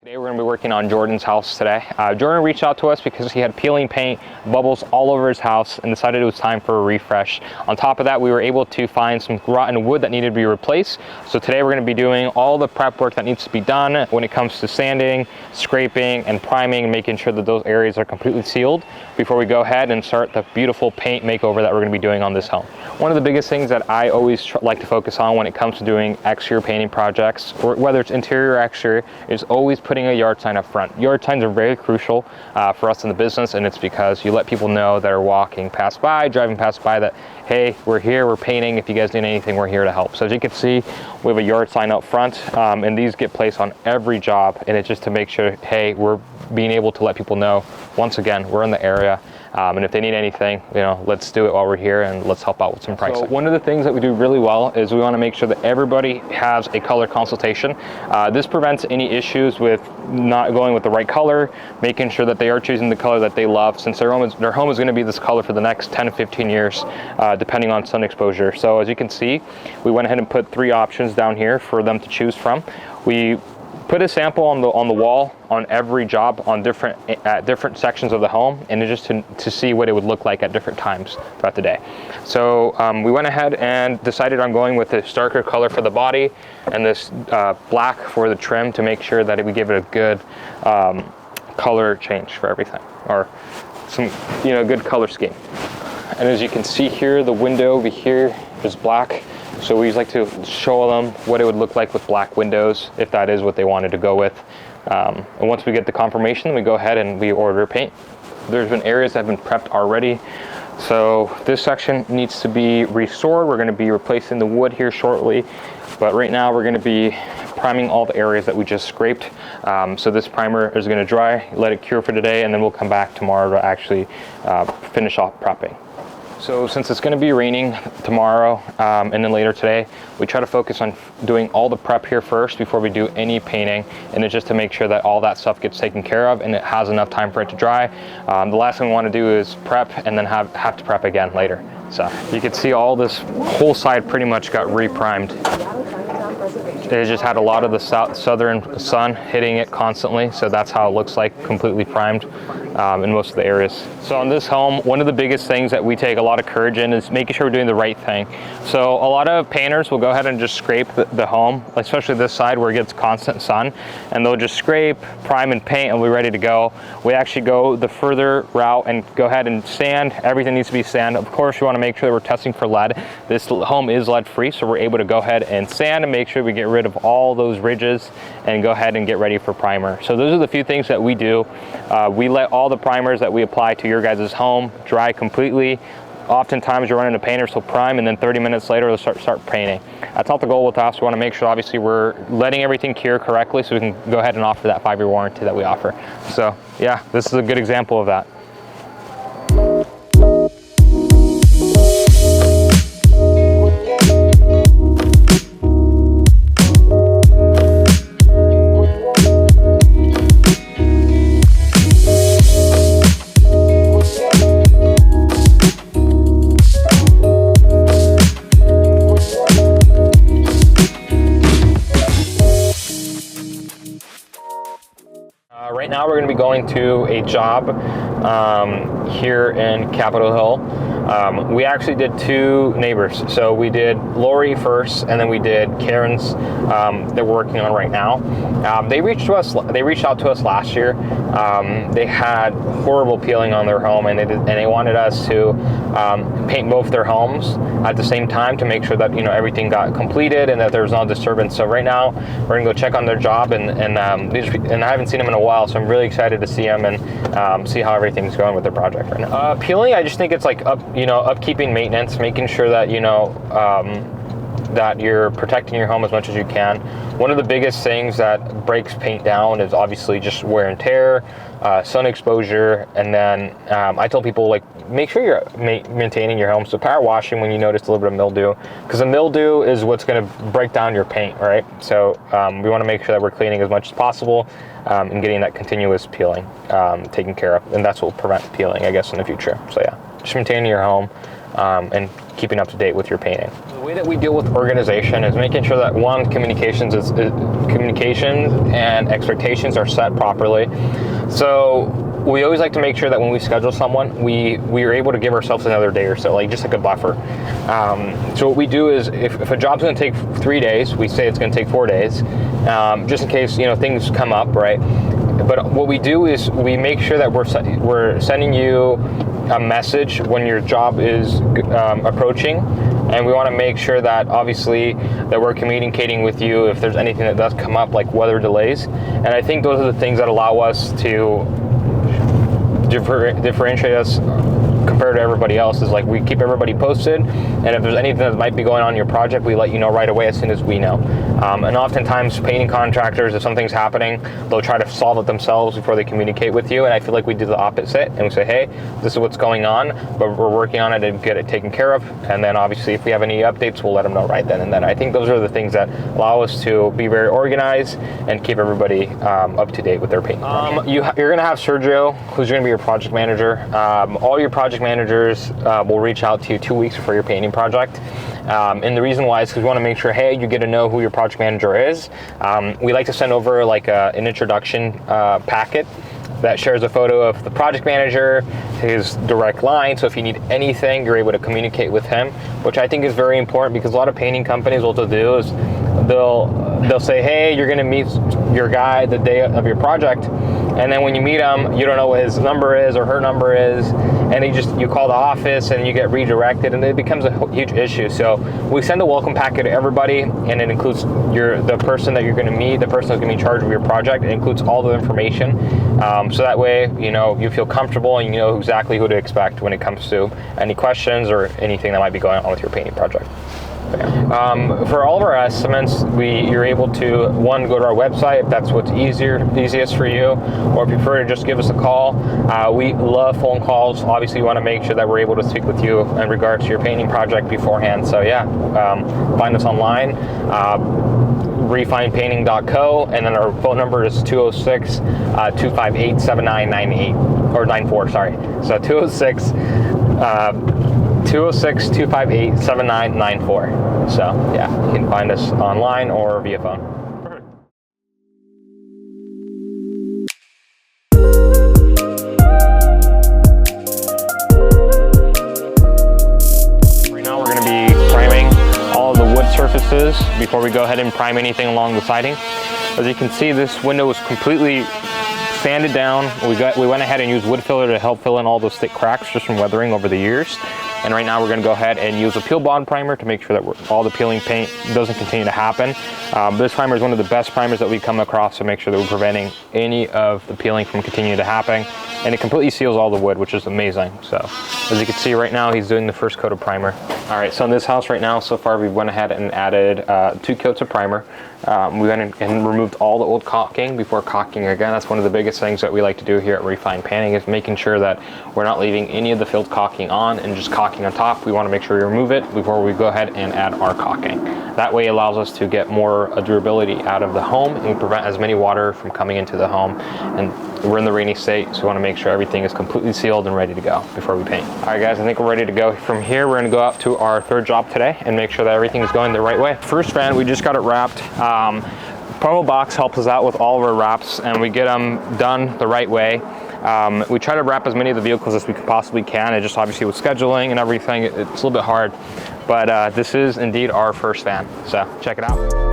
Today we're going to be working on Jordan's house today. Jordan reached out to us because he had peeling paint, bubbles all over his house, and decided it was time for a refresh. On top of that, we were able to find some rotten wood that needed to be replaced. So today we're going to be doing all the prep work that needs to be done when it comes to sanding, scraping, and priming, and making sure that those areas are completely sealed before we go ahead and start the beautiful paint makeover that we're going to be doing on this home. One of the biggest things that I always like to focus on when it comes to doing exterior painting projects, or whether it's interior or exterior, is always putting a yard sign up front. Yard signs are very crucial for us in the business, and it's because you let people know that are walking past by, driving past by, that hey, we're here, we're painting, if you guys need anything, we're here to help. So as you can see, we have a yard sign up front, and these get placed on every job, and it's just to make sure, hey, we're being able to let people know, once again, we're in the area. And if they need anything, you know, let's do it while we're here, and let's help out with some pricing. So one of the things that we do really well is we want to make sure that everybody has a color consultation. This prevents any issues with not going with the right color, making sure that they are choosing the color that they love, since their home is going to be this color for the next 10 to 15 years, depending on sun exposure. So as you can see, we went ahead and put 3 options down here for them to choose from. We put a sample on the wall on every job on different sections of the home, and just to see what it would look like at different times throughout the day. So we went ahead and decided on going with this darker color for the body and this black for the trim, to make sure that we give it a good color change for everything, or some, you know, good color scheme. And as you can see here, the window over here is black. So we like to show them what it would look like with black windows, if that is what they wanted to go with. And once we get the confirmation, we go ahead and we order paint. There's been areas that have been prepped already. So this section needs to be restored. We're going to be replacing the wood here shortly. But right now we're going to be priming all the areas that we just scraped. So this primer is going to dry, let it cure for today, and then we'll come back tomorrow to actually finish off prepping. So since it's going to be raining tomorrow and then later today, we try to focus on doing all the prep here first before we do any painting, and it's just to make sure that all that stuff gets taken care of and it has enough time for it to dry. The last thing we want to do is prep and then have to prep again later. So you can see all this whole side pretty much got re-primed. It just had a lot of the southern sun hitting it constantly, so that's how it looks like, completely primed in most of the areas. So on this home, one of the biggest things that we take a lot of courage in is making sure we're doing the right thing. So a lot of painters will go ahead and just scrape the home, especially this side where it gets constant sun, and they'll just scrape, prime, and paint, and we're ready to go. We actually go the further route and go ahead and sand. Everything needs to be sand. Of course, we want to make sure that we're testing for lead. This home is lead free, so we're able to go ahead and sand and make sure we get rid of all those ridges and go ahead and get ready for primer. So those are the few things that we do. We let all the primers that we apply to your guys' home dry completely. Oftentimes you're running a painter, so prime, and then 30 minutes later they'll start painting. That's not the goal with us. We want to make sure, obviously, we're letting everything cure correctly so we can go ahead and offer that 5-year warranty that we offer. So yeah, this is a good example of that. Right now we're going to be going to a job here in Capitol Hill. We actually did 2 neighbors. So we did Lori first, and then we did Karen's that we're working on right now. They reached out to us last year. They had horrible peeling on their home, and they wanted us to paint both their homes at the same time to make sure that, you know, everything got completed and that there was no disturbance. So right now we're gonna go check on their job, and I haven't seen them in a while, so I'm really excited to see them and see how everything's going with their project right now. Peeling, I just think it's like upkeeping maintenance, making sure that, you know, that you're protecting your home as much as you can. One of the biggest things that breaks paint down is obviously just wear and tear, sun exposure, and then I tell people, like, make sure you're maintaining your home. So power washing when you notice a little bit of mildew, because the mildew is what's going to break down your paint, right? So we want to make sure that we're cleaning as much as possible and getting that continuous peeling taken care of, and that's what will prevent peeling, I guess, in the future. So yeah, just maintaining your home. and keeping up to date with your painting. The way that we deal with organization is making sure that one, communication and expectations are set properly. So we always like to make sure that when we schedule someone, we are able to give ourselves another day or so, like just like a buffer. So what we do is if a job's going to take 3 days, we say it's going to take 4 days, just in case things come up, right? But what we do is we make sure that we're sending you a message when your job is approaching, and we want to make sure that obviously that we're communicating with you if there's anything that does come up, like weather delays. And I think those are the things that allow us to differentiate us compared to everybody else, is like we keep everybody posted, and if there's anything that might be going on in your project, we let you know right away as soon as we know. And oftentimes painting contractors, if something's happening, they'll try to solve it themselves before they communicate with you, and I feel like we do the opposite, and we say, hey, this is what's going on, but we're working on it to get it taken care of, and then obviously if we have any updates, we'll let them know right then and then. I think those are the things that allow us to be very organized and keep everybody up to date with their painting. You're going to have Sergio, who's going to be your project manager. All your project managers will reach out to you 2 weeks before your painting project. And the reason why is because we want to make sure, hey, you get to know who your project manager is. We like to send over like an introduction packet that shares a photo of the project manager, his direct line, so if you need anything, you're able to communicate with him, which I think is very important, because a lot of painting companies, what they'll do is they'll say, hey, you're gonna meet your guy the day of your project, and then when you meet him, you don't know what his number is or her number is, and you call the office and you get redirected, and it becomes a huge issue. So we send a welcome packet to everybody, and it includes the person that you're going to meet, the person that's going to be in charge of your project. It includes all the information, so that way you feel comfortable and you know exactly who to expect when it comes to any questions or anything that might be going on with your painting project. For all of our estimates, you're able to, one, go to our website if that's what's easiest for you, or if you prefer to just give us a call. We love phone calls. Obviously, we want to make sure that we're able to speak with you in regards to your painting project beforehand. So yeah, find us online, refinepainting.co, and then our phone number is 206-258-7998, or 94, sorry. So 206-258-7994. So yeah, you can find us online or via phone. Right now we're going to be priming all of the wood surfaces before we go ahead and prime anything along the siding. As you can see, this window was completely sanded down. We went ahead and used wood filler to help fill in all those thick cracks just from weathering over the years. And right now we're going to go ahead and use a peel bond primer to make sure that all the peeling paint doesn't continue to happen. This primer is one of the best primers that we come across to make sure that we're preventing any of the peeling from continuing to happen. And it completely seals all the wood, which is amazing. So as you can see right now, he's doing the first coat of primer. All right, so in this house right now, so far we went ahead and added 2 coats of primer. We went and removed all the old caulking before caulking again. That's one of the biggest things that we like to do here at Refine Painting, is making sure that we're not leaving any of the filled caulking on and just caulking on top. We want to make sure we remove it before we go ahead and add our caulking. That way it allows us to get more durability out of the home and prevent as many water from coming into the home. And we're in the rainy state, so we want to make sure everything is completely sealed and ready to go before we paint. All right guys, I think we're ready to go. From here, we're going to go out to our third job today and make sure that everything is going the right way. First fan, we just got it wrapped. Promo Box helps us out with all of our wraps, and we get them done the right way. We try to wrap as many of the vehicles as we possibly can. It just obviously with scheduling and everything, it's a little bit hard. But this is indeed our first van, so check it out.